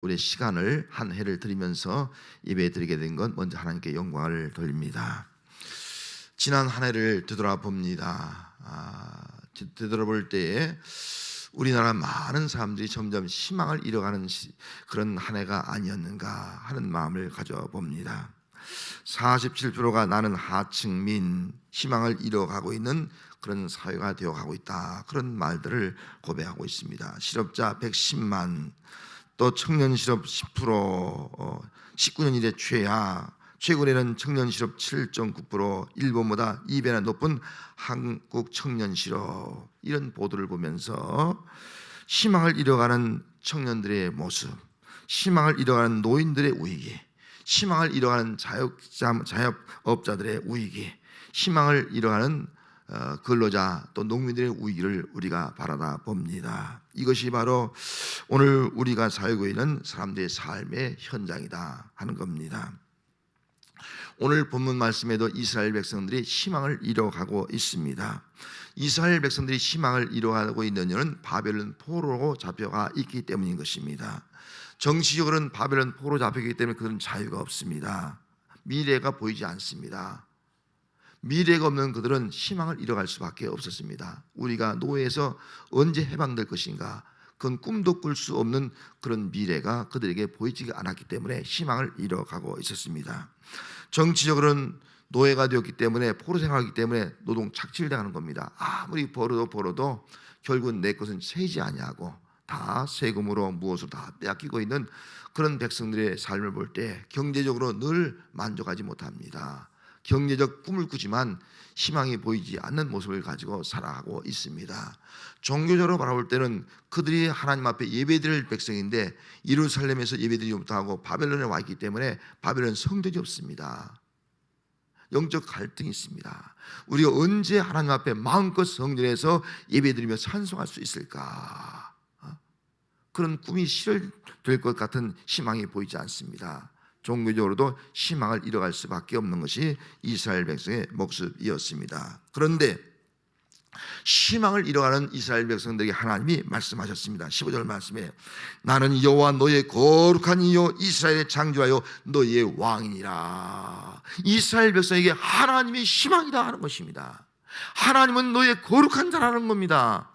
우리의 시간을 한 해를 드리면서 예배드리게 된 건 먼저 하나님께 영광을 돌립니다. 지난 한 해를 되돌아봅니다. 되돌아볼 때에 우리나라 많은 사람들이 점점 희망을 잃어가는 그런 한 해가 아니었는가 하는 마음을 가져봅니다. 47%가 나는 하층민, 희망을 잃어가고 있는 그런 사회가 되어가고 있다, 그런 말들을 고백하고 있습니다. 실업자 110만, 또 청년 실업 10%, 19년 이래 최하, 최근에는 청년 실업 7.9%, 일본보다 2배나 높은 한국 청년 실업, 이런 보도를 보면서 희망을 잃어가는 청년들의 모습, 희망을 잃어가는 노인들의 위기, 희망을 잃어가는 자영업자들의 위기, 희망을 잃어가는 근로자 또 농민들의 위기를 우리가 바라다 봅니다. 이것이 바로 오늘 우리가 살고 있는 사람들의 삶의 현장이다 하는 겁니다. 오늘 본문 말씀에도 이스라엘 백성들이 희망을 잃어가고 있습니다. 이스라엘 백성들이 희망을 잃어가고 있는 이유는 바벨론 포로로 잡혀가 있기 때문인 것입니다. 정치적으로는 바벨론 포로 잡혀있기 때문에 그들은 자유가 없습니다. 미래가 보이지 않습니다. 미래가 없는 그들은 희망을 잃어갈 수밖에 없었습니다. 우리가 노예에서 언제 해방될 것인가, 그건 꿈도 꿀 수 없는 그런 미래가 그들에게 보이지 않았기 때문에 희망을 잃어가고 있었습니다. 정치적으로는 노예가 되었기 때문에, 포로 생활하기 때문에 노동 착취당하는 겁니다. 아무리 벌어도 결국은 내 것은 세지 아니하고 다 세금으로 무엇으로 다 빼앗기고 있는 그런 백성들의 삶을 볼 때 경제적으로 늘 만족하지 못합니다. 경제적 꿈을 꾸지만 희망이 보이지 않는 모습을 가지고 살아가고 있습니다. 종교적으로 바라볼 때는 그들이 하나님 앞에 예배드릴 백성인데 예루살렘에서 예배드리지 못하고 바벨론에 와 있기 때문에 바벨론 성전이 없습니다. 영적 갈등이 있습니다. 우리가 언제 하나님 앞에 마음껏 성전에서 예배드리며 찬송할 수 있을까? 그런 꿈이 실현될 것 같은 희망이 보이지 않습니다. 종교적으로도 희망을 잃어갈 수밖에 없는 것이 이스라엘 백성의 모습이었습니다. 그런데 희망을 잃어가는 이스라엘 백성들에게 하나님이 말씀하셨습니다. 15절 말씀에 나는 여호와 너의 거룩한 이요 이스라엘의 창조하여 너의 왕이니라. 이스라엘 백성에게 하나님이 희망이다 하는 것입니다. 하나님은 너의 거룩한 자라는 겁니다.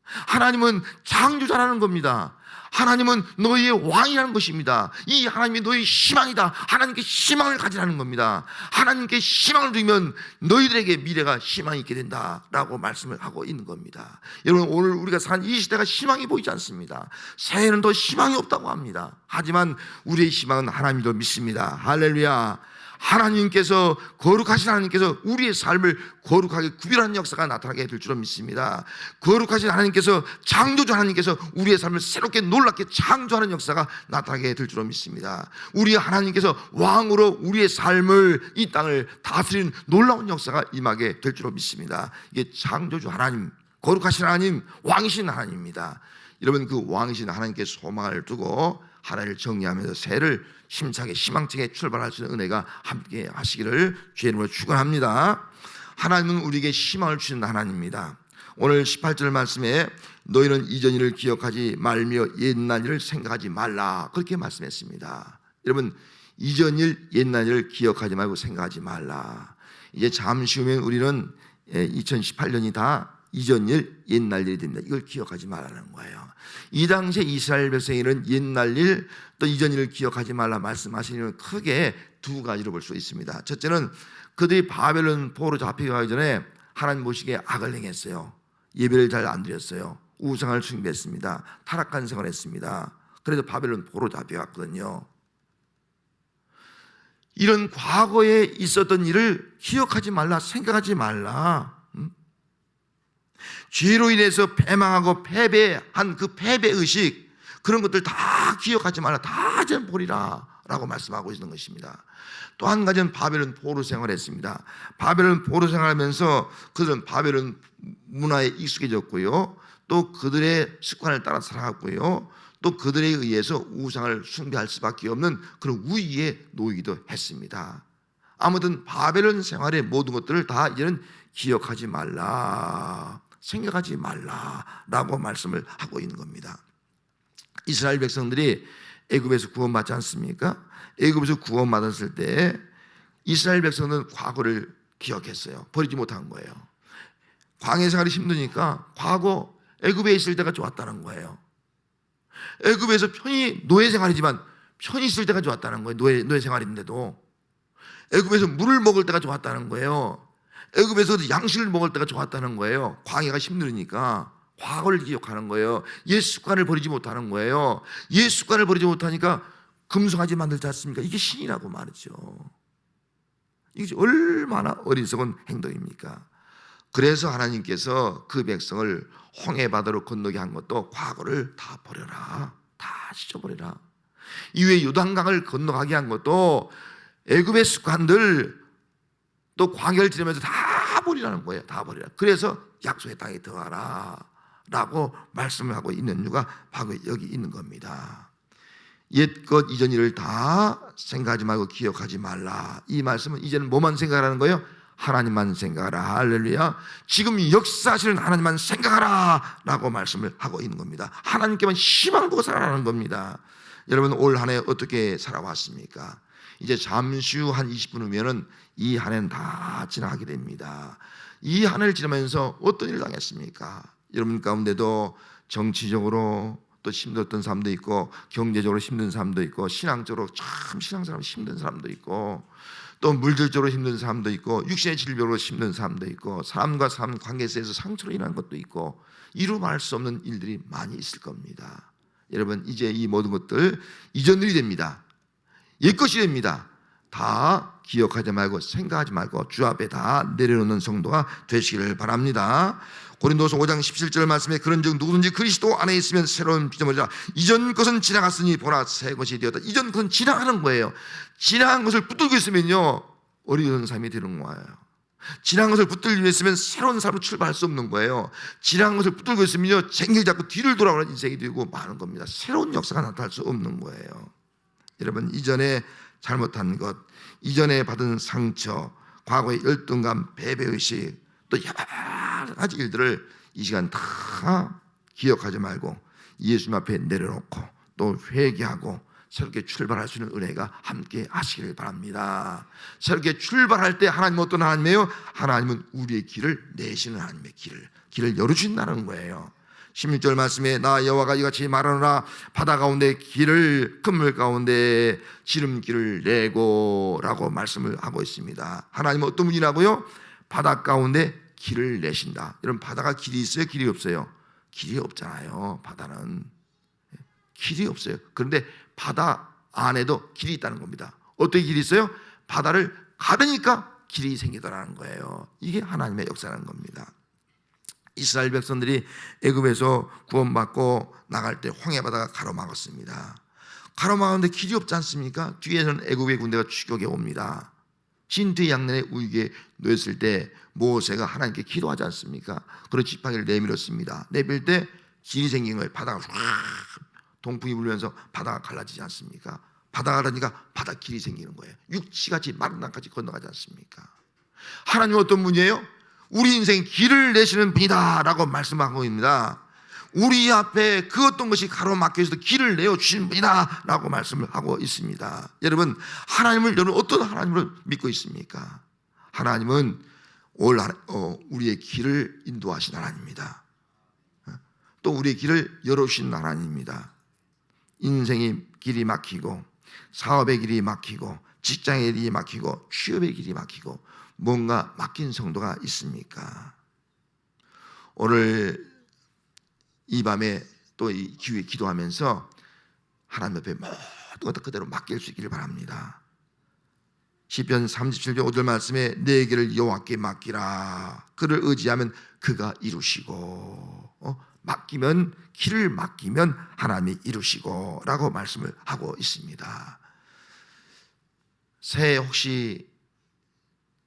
하나님은 창조자라는 겁니다. 하나님은 너희의 왕이라는 것입니다. 이 하나님이 너희의 희망이다. 하나님께 희망을 가지라는 겁니다. 하나님께 희망을 두면 너희들에게 미래가 희망이 있게 된다라고 말씀을 하고 있는 겁니다. 여러분, 오늘 우리가 사는 이 시대가 희망이 보이지 않습니다. 새해는 더 희망이 없다고 합니다. 하지만 우리의 희망은 하나님도 믿습니다. 할렐루야. 하나님께서, 거룩하신 하나님께서 우리의 삶을 거룩하게 구별하는 역사가 나타나게 될 줄로 믿습니다. 거룩하신 하나님께서, 창조주 하나님께서 우리의 삶을 새롭게 놀랍게 창조하는 역사가 나타나게 될 줄로 믿습니다. 우리 하나님께서 왕으로 우리의 삶을, 이 땅을 다스리는 놀라운 역사가 임하게 될 줄로 믿습니다. 이게 창조주 하나님, 거룩하신 하나님, 왕이신 하나님입니다. 여러분, 그 왕이신 하나님께 소망을 두고 하나님을 정리하면서 새해를 힘차게 희망차게 출발할 수 있는 은혜가 함께 하시기를 주의 이름으로 축원합니다. 하나님은 우리에게 희망을 주시는 하나님입니다. 오늘 18절 말씀에 너희는 이전 일을 기억하지 말며 옛날 일을 생각하지 말라, 그렇게 말씀했습니다. 여러분, 이전 일 옛날 일을 기억하지 말고 생각하지 말라. 이제 잠시 후면 우리는 2018년이 다 이전 일 옛날 일이 됩니다. 이걸 기억하지 말라는 거예요. 이 당시에 이스라엘 백성에는 옛날 일 또 이전 일을 기억하지 말라 말씀하시는 크게 두 가지로 볼 수 있습니다. 첫째는 그들이 바벨론 포로 잡혀가기 전에 하나님 보시기에 악을 행했어요. 예배를 잘 안 드렸어요. 우상을 숭배했습니다. 타락한 생활을 했습니다. 그래서 바벨론 포로 잡혀갔거든요. 이런 과거에 있었던 일을 기억하지 말라, 생각하지 말라. 죄로 인해서 패망하고 패배한 그 패배의식, 그런 것들 다 기억하지 말라, 다 잊어버리라 라고 말씀하고 있는 것입니다. 또 한 가지는 바벨론 포로 생활했습니다. 바벨론 포로 생활하면서 그들은 바벨론 문화에 익숙해졌고요, 또 그들의 습관을 따라 살아갔고요, 또 그들에 의해서 우상을 숭배할 수밖에 없는 그런 위기에 놓이기도 했습니다. 아무튼 바벨론 생활의 모든 것들을 다 이제는 기억하지 말라, 생각하지 말라라고 말씀을 하고 있는 겁니다. 이스라엘 백성들이 애굽에서 구원받지 않습니까? 애굽에서 구원받았을 때 이스라엘 백성은 과거를 기억했어요. 버리지 못한 거예요. 광야 생활이 힘드니까 과거 애굽에 있을 때가 좋았다는 거예요. 애굽에서 편히 노예 생활이지만 편히 있을 때가 좋았다는 거예요. 노예 생활인데도 애굽에서 물을 먹을 때가 좋았다는 거예요. 애굽에서 양식을 먹을 때가 좋았다는 거예요. 광야가 힘들으니까 과거를 기억하는 거예요. 옛 습관을 버리지 못하는 거예요. 옛 습관을 버리지 못하니까 금송아지 만들지 않습니까? 이게 신이라고 말이죠. 이게 얼마나 어리석은 행동입니까? 그래서 하나님께서 그 백성을 홍해바다로 건너게 한 것도 과거를 다 버려라, 다 씻어버려라. 이후에 요단강을 건너가게 한 것도 애굽의 습관들 또 광야를 지르면서 다 버리라는 거예요. 다 버리라. 그래서 약속의 땅에 들어가라 라고 말씀을 하고 있는 이유가 바로 여기 있는 겁니다. 옛것 이전 일을 다 생각하지 말고 기억하지 말라. 이 말씀은 이제는 뭐만 생각하라는 거예요? 하나님만 생각하라. 할렐루야. 지금 역사하시는 하나님만 생각하라 라고 말씀을 하고 있는 겁니다. 하나님께만 희망을 두고 살아가는 겁니다. 여러분 올 한 해 어떻게 살아왔습니까? 이제 잠시 후 한 20분 후면은 이 한 해는 다 지나가게 됩니다. 이 한 해를 지나면서 어떤 일을 당했습니까? 여러분 가운데도 정치적으로 또 힘들었던 사람도 있고, 경제적으로 힘든 사람도 있고, 신앙적으로 참 신앙사람 힘든 사람도 있고, 또 물질적으로 힘든 사람도 있고, 육신의 질병으로 힘든 사람도 있고, 사람과 사람 관계에서 상처로 인한 것도 있고, 이루 말할 수 없는 일들이 많이 있을 겁니다. 여러분 이제 이 모든 것들 이전일이 됩니다. 옛것이 됩니다. 다 기억하지 말고 생각하지 말고 주 앞에 다 내려놓는 성도가 되시기를 바랍니다. 고린도서 5장 17절 말씀에 그런즉 누구든지 그리스도 안에 있으면 새로운 피조물이라. 이전 것은 지나갔으니 보라 새 것이 되었다. 이전 것은 지나가는 거예요. 지나간 것을 붙들고 있으면요 어리석은 삶이 되는 거예요. 지나간 것을 붙들고 있으면 새로운 삶으로 출발할 수 없는 거예요. 지나간 것을 붙들고 있으면요 쟁길 잡고 뒤를 돌아오는 인생이 되고 마는 겁니다. 새로운 역사가 나타날 수 없는 거예요. 여러분 이전에 잘못한 것, 이전에 받은 상처, 과거의 열등감, 배배의식, 또 여러 가지 일들을 이 시간 다 기억하지 말고 예수님 앞에 내려놓고 또 회개하고 새롭게 출발할 수 있는 은혜가 함께 하시기를 바랍니다. 새롭게 출발할 때 하나님은 어떤 하나님이에요? 하나님은 우리의 길을 내시는 하나님의 길을 열어주신다는 거예요. 16절 말씀에 나 여호와가 이같이 말하노라. 바다 가운데 길을 그물 가운데 지름길을 내고 라고 말씀을 하고 있습니다. 하나님은 어떤 분이라고요? 바다 가운데 길을 내신다. 여러분 바다가 길이 있어요? 길이 없어요? 길이 없잖아요. 바다는 길이 없어요. 그런데 바다 안에도 길이 있다는 겁니다. 어떻게 길이 있어요? 바다를 가르니까 길이 생기더라는 거예요. 이게 하나님의 역사라는 겁니다. 이스라엘 백성들이 애굽에서 구원받고 나갈 때 홍해바다가 가로막았습니다. 가로막았는데 길이 없지 않습니까? 뒤에는 애굽의 군대가 추격해 옵니다. 진토의 양면에 우익에 놓였을 때 모세가 하나님께 기도하지 않습니까? 그런 지팡이를 내밀었습니다. 내밀 때 길이 생긴 거예요. 바다가 동풍이 불면서 바다가 갈라지지 않습니까? 바다가 갈라지니까 바다 길이 생기는 거예요. 육지같이 마른 땅까지 건너가지 않습니까? 하나님은 어떤 분이에요? 우리 인생 길을 내시는 분이다 라고 말씀하고 있습니다. 우리 앞에 그 어떤 것이 가로막혀 있어도 길을 내어주시는 분이다 라고 말씀을 하고 있습니다. 여러분 여러분 어떤 하나님을 믿고 있습니까? 하나님은 우리의 길을 인도하신 하나님입니다. 또 우리의 길을 열어주신 하나님입니다. 인생의 길이 막히고 사업의 길이 막히고 직장의 길이 막히고 취업의 길이 막히고 뭔가 막힌 성도가 있습니까? 오늘 이 밤에 또 이 기회 기도하면서 하나님 앞에 모든 것을 그대로 맡길 수 있기를 바랍니다. 시편 37편 5절 말씀에 내 길을 여호와께 맡기라. 그를 의지하면 그가 이루시고 맡기면 길을 맡기면 하나님이 이루시고 라고 말씀을 하고 있습니다. 새해 혹시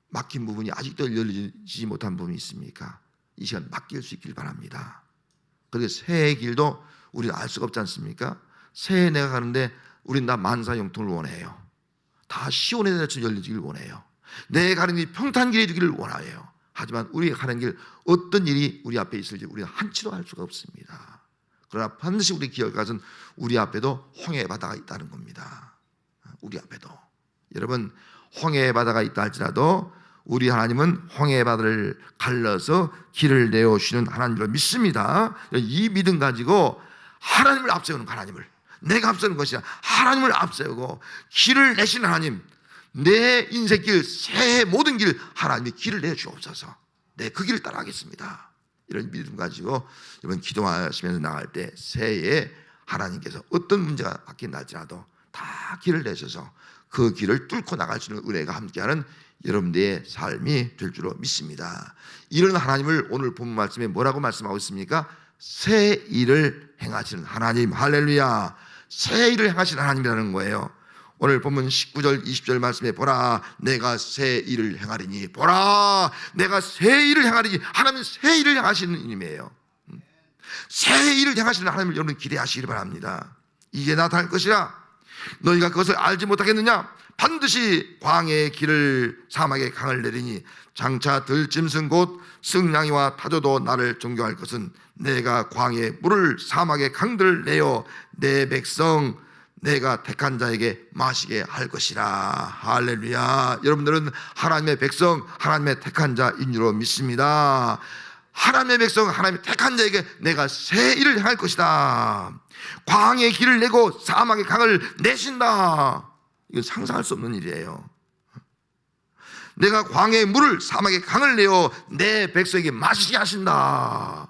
막힌 부분이 아직도 열리지 못한 부분이 있습니까? 이 시간 맡길 수 있길 바랍니다. 그런데 새해의 길도 우리는 알 수가 없지 않습니까? 새해 내가 가는데 우리는 다 만사형통을 원해요. 다 시온의 대처럼 열리기를 원해요. 내 가는 길이 평탄길이 되기를 원해요. 하지만 우리가 가는 길 어떤 일이 우리 앞에 있을지 우리가 한치도 알 수가 없습니다. 그러나 반드시 우리 기억할 것은 우리 앞에도 홍해 바다가 있다는 겁니다. 우리 앞에도. 여러분, 홍해 바다가 있다 할지라도 우리 하나님은 홍해 바다를 갈라서 길을 내어주시는 하나님을 믿습니다. 이 믿음 가지고 하나님을 앞세우는 하나님을, 내가 앞세우는 것이 아니라 하나님을 앞세우고 길을 내시는 하나님, 내 인생길, 새해 모든 길 하나님이 길을 내주옵소서. 내 그 길을 따라가겠습니다. 이런 믿음 가지고 여러분 기도하시면서 나갈 때 새해에 하나님께서 어떤 문제가 바뀐다 할지라도 다 길을 내셔서 그 길을 뚫고 나갈 수 있는 은혜가 함께하는 여러분들의 삶이 될 줄로 믿습니다. 이런 하나님을 오늘 본 말씀에 뭐라고 말씀하고 있습니까? 새 일을 행하시는 하나님, 할렐루야. 새 일을 행하시는 하나님이라는 거예요. 오늘 본문 19절 20절 말씀에 보라 내가 새 일을 행하리니, 보라 내가 새 일을 행하리니, 하나님은 새 일을 행하시는 이름이에요. 새 일을 행하시는 하나님을 여러분 기대하시기 바랍니다. 이게 나타날 것이라 너희가 그것을 알지 못하겠느냐? 반드시 광야의 길을 사막의 강을 내리니 장차 들짐승 곧 승냥이와 타조도 나를 존경할 것은 내가 광야의 물을 사막의 강들을 내어 내 백성 내가 택한 자에게 마시게 할 것이라. 할렐루야. 여러분들은 하나님의 백성, 하나님의 택한 자인 줄로 믿습니다. 하나님의 백성, 하나님의 택한 자에게 내가 새 일을 행할 것이다. 광야의 길을 내고 사막의 강을 내신다. 이건 상상할 수 없는 일이에요. 내가 광야의 물을 사막의 강을 내어 내 백성에게 마시게 하신다.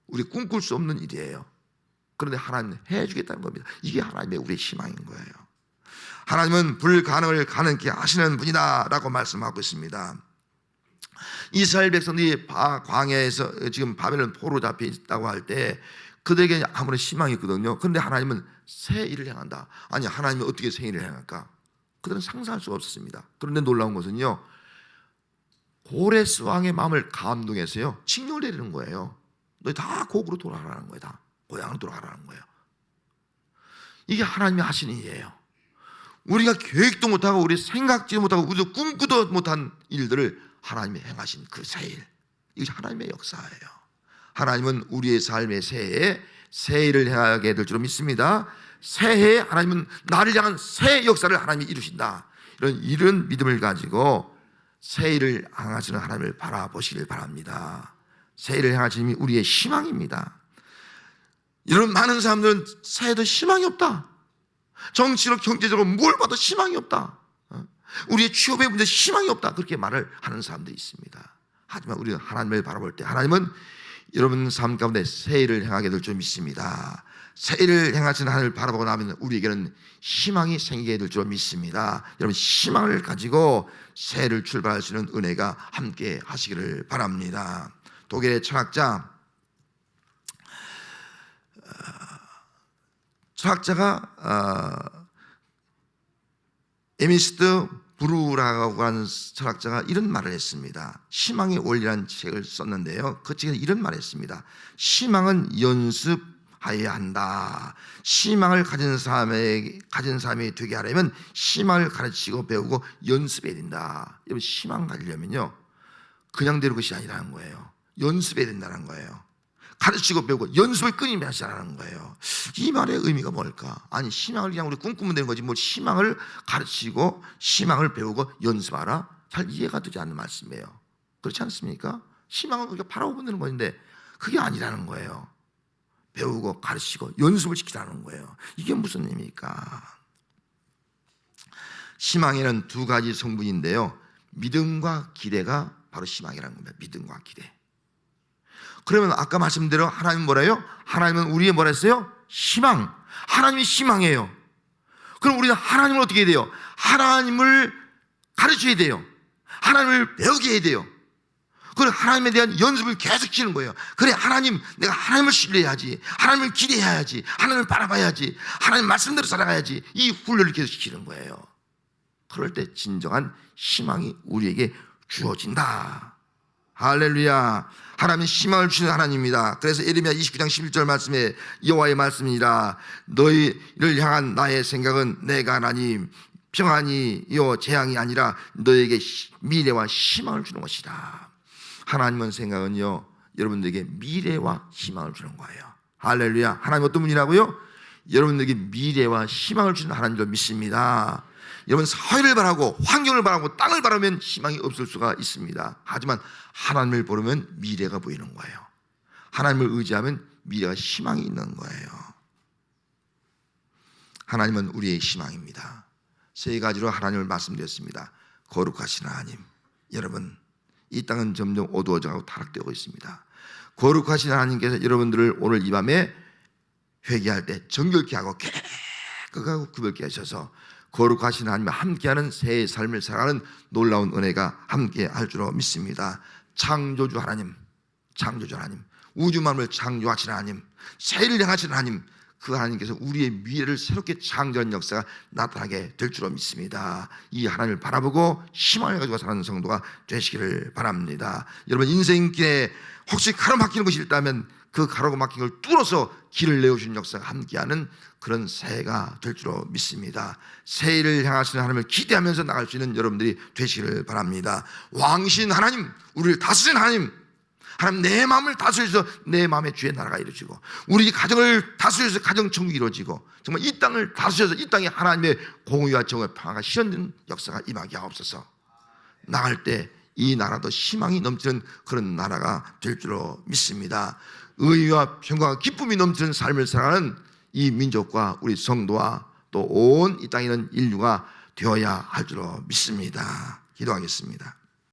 우리 꿈꿀 수 없는 일이에요. 그런데 하나님은 해주겠다는 겁니다. 이게 하나님의 우리의 희망인 거예요. 하나님은 불가능을 가능케 하시는 분이다 라고 말씀하고 있습니다. 이스라엘 백성들이 광야에서 지금 바벨론 포로 잡혀 있다고 할 때 그들에게 아무런 희망이 있거든요. 그런데 하나님은 새 일을 행한다. 아니, 하나님이 어떻게 새 일을 행할까? 그들은 상상할 수가 없었습니다. 그런데 놀라운 것은요, 고레스 왕의 마음을 감동해서요 칙령을 내리는 거예요. 너희 다 고국으로 돌아가라는 거예요. 다 고향으로 돌아가라는 거예요. 이게 하나님이 하시는 일이에요. 우리가 계획도 못하고 우리 생각지도 못하고 우리도 꿈꾸도 못한 일들을 하나님이 행하신 그 새 일, 이것이 하나님의 역사예요. 하나님은 우리의 삶의 새해에 새 일을 행하게 될 줄로 믿습니다. 새해에 하나님은 나를 향한 새 역사를 하나님이 이루신다. 이런 믿음을 가지고 새 일을 행하시는 하나님을 바라보시길 바랍니다. 새 일을 행하시는 분이 우리의 희망입니다. 이런 많은 사람들은 새해도 희망이 없다. 정치로 경제적으로 뭘 봐도 희망이 없다. 우리의 취업의 문제 희망이 없다. 그렇게 말을 하는 사람들이 있습니다. 하지만 우리는 하나님을 바라볼 때 하나님은 여러분 삶 가운데 새 일을 행하게 될 줄 믿습니다. 새 일을 행하시는 하나님을 바라보고 나면 우리에게는 희망이 생기게 될 줄 믿습니다. 여러분 희망을 가지고 새해를 출발할 수 있는 은혜가 함께 하시기를 바랍니다. 독일의 철학자가 에미스트 브루라고 하는 철학자가 이런 말을 했습니다. 희망의 원리라는 책을 썼는데요, 그 책에서 이런 말을 했습니다. 희망은 연습해야 한다. 희망을 가진 사람이 되게 하려면 희망을 가르치고 배우고 연습해야 된다. 여러분 희망 가지려면요 그냥 되는 것이 아니라는 거예요. 연습해야 된다는 거예요. 가르치고 배우고 연습을 끊임없이 하라는 거예요. 이 말의 의미가 뭘까? 아니, 희망을 그냥 우리 꿈꾸면 되는 거지 뭘 희망을 가르치고 희망을 배우고 연습하라? 잘 이해가 되지 않는 말씀이에요. 그렇지 않습니까? 희망은 우리가 바라보면 되는 건데 그게 아니라는 거예요. 배우고 가르치고 연습을 시키라는 거예요. 이게 무슨 의미입니까? 희망에는 두 가지 성분인데요, 믿음과 기대가 바로 희망이라는 겁니다. 믿음과 기대. 그러면 아까 말씀대로 하나님은 뭐래요? 하나님은 우리의 뭐라 했어요? 희망. 하나님이 희망이에요. 그럼 우리는 하나님을 어떻게 해야 돼요? 하나님을 가르쳐야 돼요. 하나님을 배우게 해야 돼요. 그래 하나님에 대한 연습을 계속 시키는 거예요. 그래 하나님, 내가 하나님을 신뢰해야지, 하나님을 기대해야지, 하나님을 바라봐야지, 하나님 말씀대로 살아가야지, 이 훈련을 계속 시키는 거예요. 그럴 때 진정한 희망이 우리에게 주어진다. 할렐루야. 하나님은 희망을 주시는 하나님입니다. 그래서 예레미야 29장 11절 말씀에 여호와의 말씀이라 너희를 향한 나의 생각은 내가 하나님 평안이요 재앙이 아니라 너에게 미래와 희망을 주는 것이다. 하나님의 생각은요 여러분들에게 미래와 희망을 주는 거예요. 할렐루야. 하나님 어떤 분이라고요? 여러분들에게 미래와 희망을 주는 하나님 줄 믿습니다. 여러분 사회를 바라고 환경을 바라고 땅을 바라면 희망이 없을 수가 있습니다. 하지만 하나님을 보려면 미래가 보이는 거예요. 하나님을 의지하면 미래가 희망이 있는 거예요. 하나님은 우리의 희망입니다. 세 가지로 하나님을 말씀드렸습니다. 거룩하신 하나님. 여러분 이 땅은 점점 어두워져가고 타락되고 있습니다. 거룩하신 하나님께서 여러분들을 오늘 이 밤에 회개할 때 정결케 하고 깨끗하고 구별케 하셔서 거룩하신 하나님과 함께하는 새의 삶을 살아가는 놀라운 은혜가 함께할 줄로 믿습니다. 창조주 하나님, 우주 만물을 창조하신 하나님, 새를 향하신 하나님, 그 하나님께서 우리의 미래를 새롭게 창조하는 역사가 나타나게 될 줄로 믿습니다. 이 하나님을 바라보고 희망을 가지고 사는 성도가 되시기를 바랍니다. 여러분 인생길에 혹시 가로막히는 것이 있다면 그 가로가 막힌 걸 뚫어서 길을 내어주는 역사가 함께하는 그런 새해가 될 줄로 믿습니다. 새해를 향하시는 하나님을 기대하면서 나갈 수 있는 여러분들이 되시기를 바랍니다. 왕신 하나님, 우리를 다스리는 하나님, 내 마음을 다스려서 내 마음의 주의 나라가 이루어지고 우리 가정을 다스려서 가정 천국이 이루어지고 정말 이 땅을 다스려서 이 땅에 하나님의 공의와 정의와 평화가 실현되는 역사가 임하게 하옵소서. 나갈 때 이 나라도 희망이 넘치는 그런 나라가 될 줄로 믿습니다. 의와 평화와 기쁨이 넘치는 삶을 살아가는 이 민족과 우리 성도와 또 온 이 땅에 있는 인류가 되어야 할 줄로 믿습니다. 기도하겠습니다.